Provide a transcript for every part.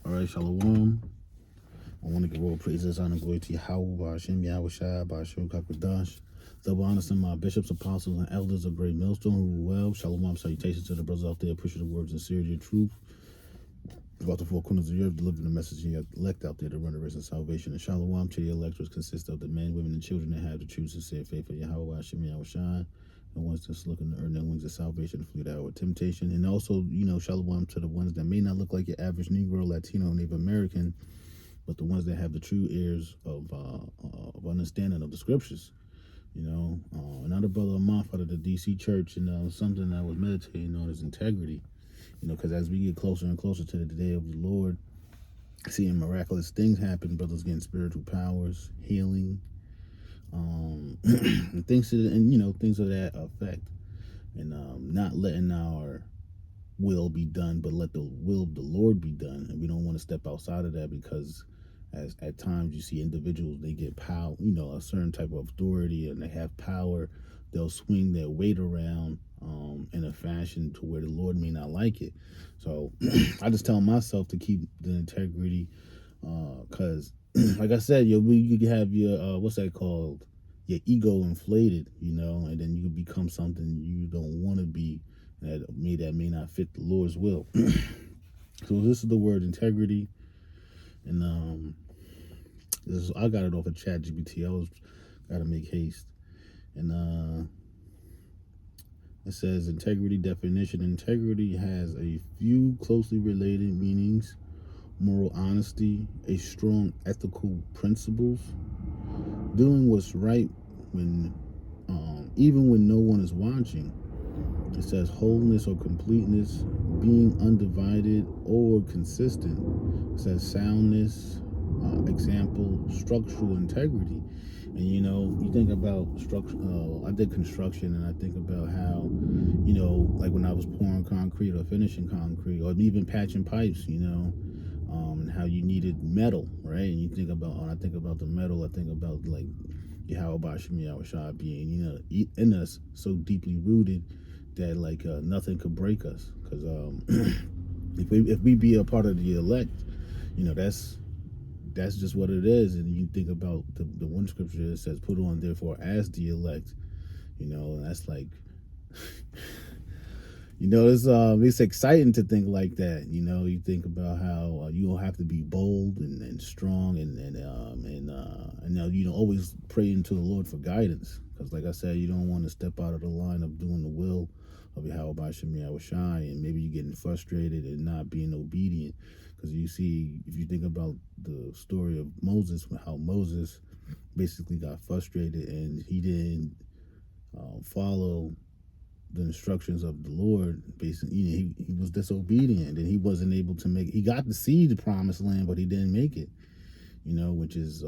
All right, Shalom. I want to give all praises, honor, glory to Yahweh, Hashem, Yahweh Shai, Bashir, Kakadash. Double honor to my bishops, apostles, and elders of Great Millstone who rule well. Shalom, salutations to the brothers out there, pushing the words and sincerity of truth. About the four corners of the earth, delivering the message to your elect out there to run the race of salvation. And Shalom to the electors consist of the men, women, and children that have to choose to say faith of Yahweh, Hashem, Yahweh Shai. The ones that's looking to earn their wings of salvation and flee the hour of temptation. And also, Shalom to the ones that may not look like your average Negro, Latino, Native American, but the ones that have the true ears of understanding of the scriptures. Another brother of mine out of the DC church, and something I was meditating on is integrity. Because as we get closer and closer to the day of the Lord, seeing miraculous things happen, brothers getting spiritual powers, healing, and things of that effect, and not letting our will be done, but let the will of the Lord be done. And we don't want to step outside of that, because as at times you see individuals, they get power, a certain type of authority, and they have power. They'll swing their weight around in a fashion to where the Lord may not like it. So I just tell myself to keep the integrity, because like I said, you could have your what's that called, your ego inflated, and then you can become something you don't want to be, that may not fit the Lord's will. So this is the word integrity, and I got it off of ChatGPT. Gotta make haste, and it says integrity definition. Integrity has a few closely related meanings: moral honesty, a strong ethical principles, doing what's right when even when no one is watching. It says wholeness or completeness, being undivided or consistent. It says soundness, example, structural integrity. And you think about structure. I did construction, and I think about how, like when I was pouring concrete or finishing concrete, or even patching pipes, and how you needed metal, right? And you think about, when I think about the metal, I think about like Yahweh Hashem Yahweh Shai being, in us, so deeply rooted that like nothing could break us. Because if we be a part of the elect, that's just what it is. And you think about the one scripture that says, "Put on therefore as the elect," and that's like, it's exciting to think like that. You think about how you don't have to be bold and strong, and now always praying to the Lord for guidance, because like I said, you don't want to step out of the line of doing the will of Yahweh Shem Yahweh Shai, and maybe you're getting frustrated and not being obedient. Because you see, if you think about the story of Moses, how Moses basically got frustrated and he didn't follow the instructions of the Lord. Basically, he was disobedient, and he wasn't able to he got to see the promised land, but he didn't make it, which is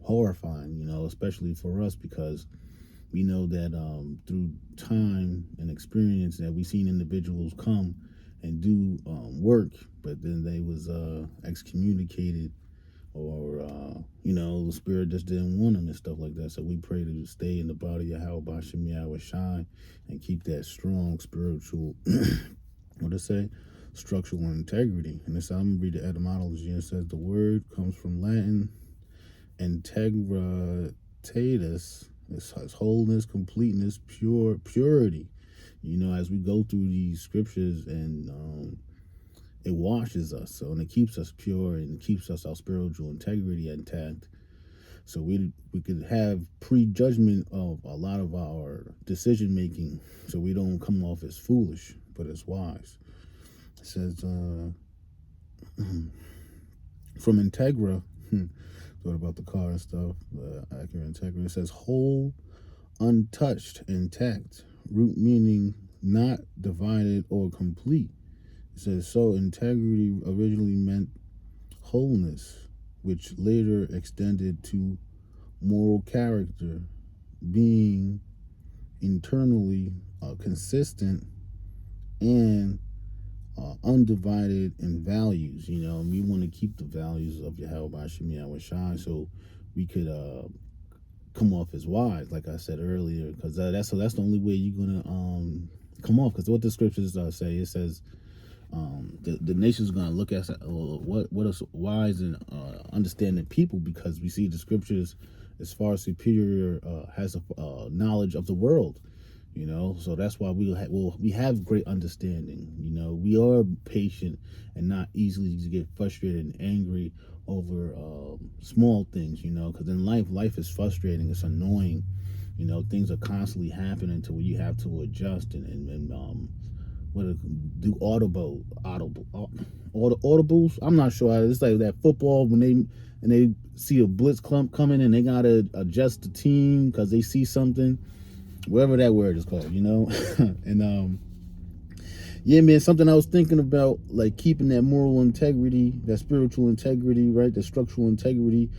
horrifying, especially for us, because we know that through time and experience that we've seen individuals come and do work, but then they was excommunicated, or the spirit just didn't want them and stuff like that. So we pray to stay in the body of Yahweh Shem Yahweh Shai and keep that strong spiritual what to say, structural integrity. And this, I'm gonna read the etymology. It says the word comes from Latin integritatis. It says wholeness, completeness, purity. As we go through these scriptures, and it washes us, and it keeps us pure, and it keeps us our spiritual integrity intact. So we could have prejudgment of a lot of our decision making, so we don't come off as foolish, but as wise. It says from integra, thought about the car and stuff, accurate integrity. It says whole, untouched, intact. Root meaning not divided or complete. It says, so integrity originally meant wholeness, which later extended to moral character, being internally consistent and undivided in values. We want to keep the values of Yahweh Hashem Yahweh Shai, so we could come off as wise, like I said earlier, because that's the only way you're gonna come off. Because what the scriptures say, it says The nation's going to look at what is wise and understanding people, because we see the scriptures as far superior has a knowledge of the world. So that's why we have great understanding. We are patient and not easily to get frustrated and angry over small things. Because in life is frustrating. It's annoying. Things are constantly happening to where you have to adjust and do audibles. I'm not sure. It's like that football when they see a blitz clump coming and they gotta adjust the team because they see something, whatever that word is called, and yeah, man, something I was thinking about, like keeping that moral integrity, that spiritual integrity, right, the structural integrity,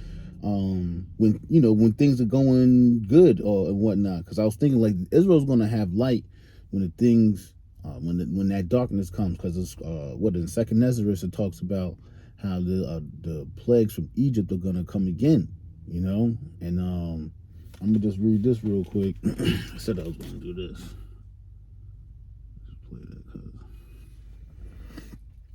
when things are going good or whatnot. Because I was thinking like Israel's gonna have light when the things when that darkness comes, because it's what in Second Ezra it talks about how the plagues from Egypt are gonna come again, and I'm gonna just read this real quick. I said I was gonna do this. Let's play that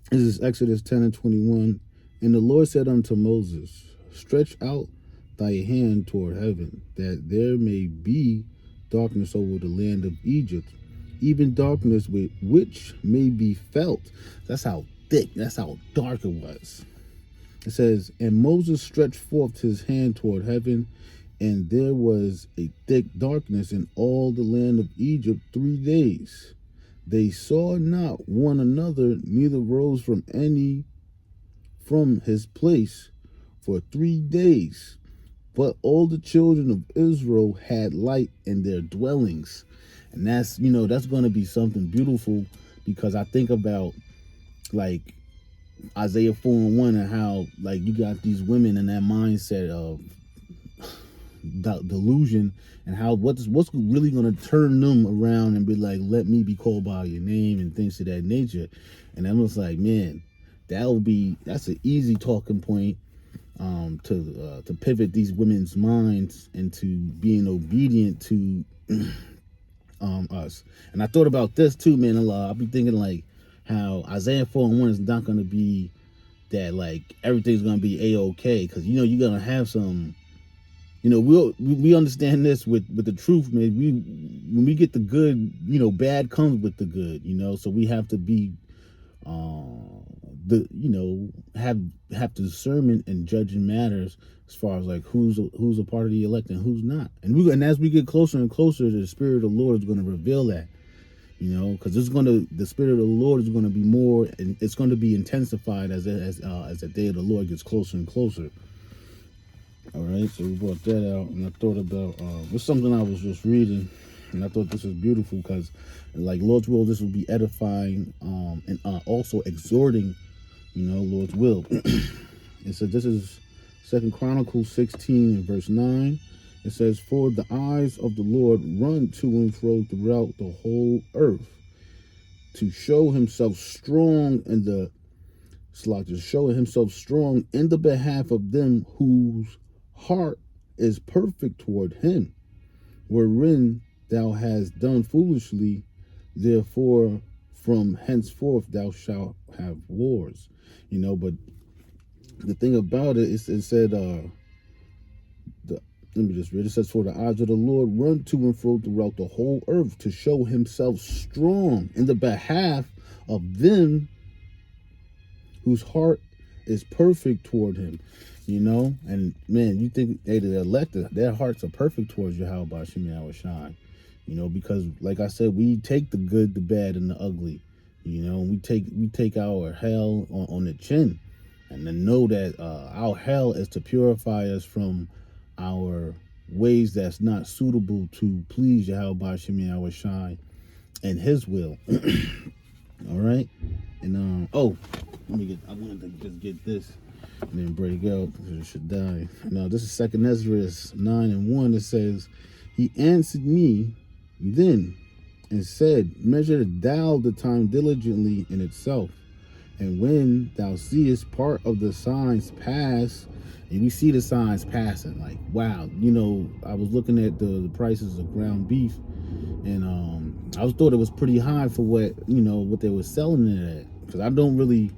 because this is Exodus 10:21, and the Lord said unto Moses, stretch out thy hand toward heaven, that there may be darkness over the land of Egypt, even darkness which may be felt. That's how thick, that's how dark it was. It says, and Moses stretched forth his hand toward heaven, and there was a thick darkness in all the land of Egypt 3 days. They saw not one another, neither rose from any from his place for 3 days. But all the children of Israel had light in their dwellings. And that's going to be something beautiful, because I think about like Isaiah 4:1 and how like you got these women in that mindset of delusion, and how what's really going to turn them around and be like, let me be called by your name and things of that nature. And I was like, man, that's an easy talking point to pivot these women's minds into being obedient to us. And I thought about this too, man. I'll be thinking like how Isaiah 4:1 is not going to be that like everything's going to be a-okay, because you're going to have some. We understand this with the truth, man. When we get the good, bad comes with the good, So we have to be, have discernment and judging matters as far as like who's a part of the elect and who's not. And as we get closer and closer, the Spirit of the Lord is going to reveal that, because the Spirit of the Lord is going to be more, and it's going to be intensified as the day of the Lord gets closer and closer. All right, so we brought that out, and I thought about it's something I was just reading, and I thought this was beautiful because, like Lord's will, this will be edifying, and also exhorting, Lord's will. It says this is 2 Chronicles 16 and verse 9. It says, "For the eyes of the Lord run to and fro throughout the whole earth, to show Himself strong in the behalf of them whose heart is perfect toward Him, wherein thou hast done foolishly, therefore from henceforth thou shalt have wars." But the thing about it is, it said, let me just read. It says, "For the eyes of the Lord run to and fro throughout the whole earth, to show Himself strong in the behalf of them whose heart is perfect toward Him." And man, you think the elected, their hearts are perfect towards Yahweh Hashem Yahushai, because like I said, we take the good, the bad, and the ugly, we take our hell on the chin, and then know that our hell is to purify us from our ways that's not suitable to please Yahweh Hashem Yahushai and His will. All right, and I wanted to just get this and then break out because it should die. Now this is 2 Ezra 9:1. It says, "He answered me then and said, measure thou the time diligently in itself, and when thou seest part of the signs pass," and we see the signs passing, like wow, I was looking at the prices of ground beef, and I thought it was pretty high for what they were selling it at. because I don't really,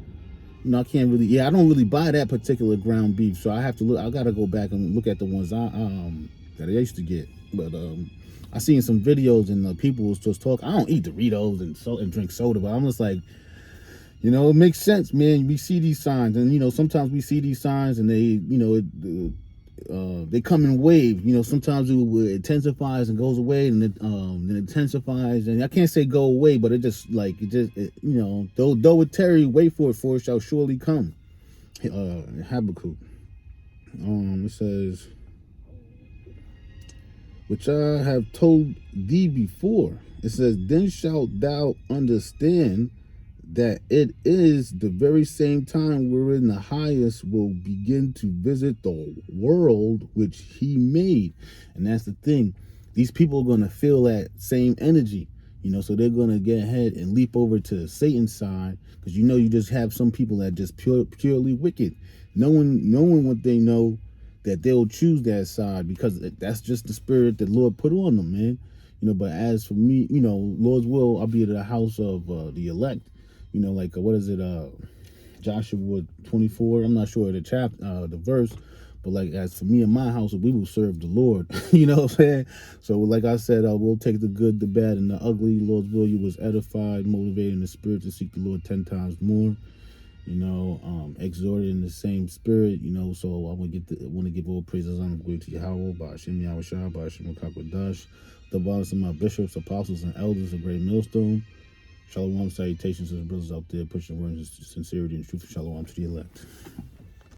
I can't really, yeah, I don't really buy that particular ground beef. So I have to look. I gotta go back and look at the ones that I used to get. But I seen some videos and people was just talking. I don't eat Doritos and drink soda, but I'm just like, it makes sense, man. We see these signs, and sometimes we see these signs, and they, they come in waves. Sometimes it intensifies and goes away, and it intensifies, and I can't say go away, but though it tarry, wait for it shall surely come. Habakkuk. It says, which I have told thee before. It says, then shalt thou understand that it is the very same time wherein the highest will begin to visit the world which he made. And that's the thing. These people are going to feel that same energy, so they're going to get ahead and leap over to Satan's side, because you just have some people that just purely wicked, knowing what they know, that they'll choose that side because that's just the spirit that Lord put on them, man. But as for me, Lord's will, I'll be at the house of the elect. Like what is it? Joshua 24. I'm not sure the chapter, the verse, but like as for me and my house, we will serve the Lord. You know what I'm saying? So like I said, we'll take the good, the bad, and the ugly. Lord's will, you was edified, motivated in the spirit to seek the Lord 10 times more. Exhorted in the same spirit. So I want to give all praises and glory to Yahweh, Ba'ashem Yahushua, Ba'ashem Kakwadash, the bosses of my bishops, apostles, and elders of Great Millstone. Shalom, salutations to the brothers out there pushing words of sincerity and truth. Shalom to the elect.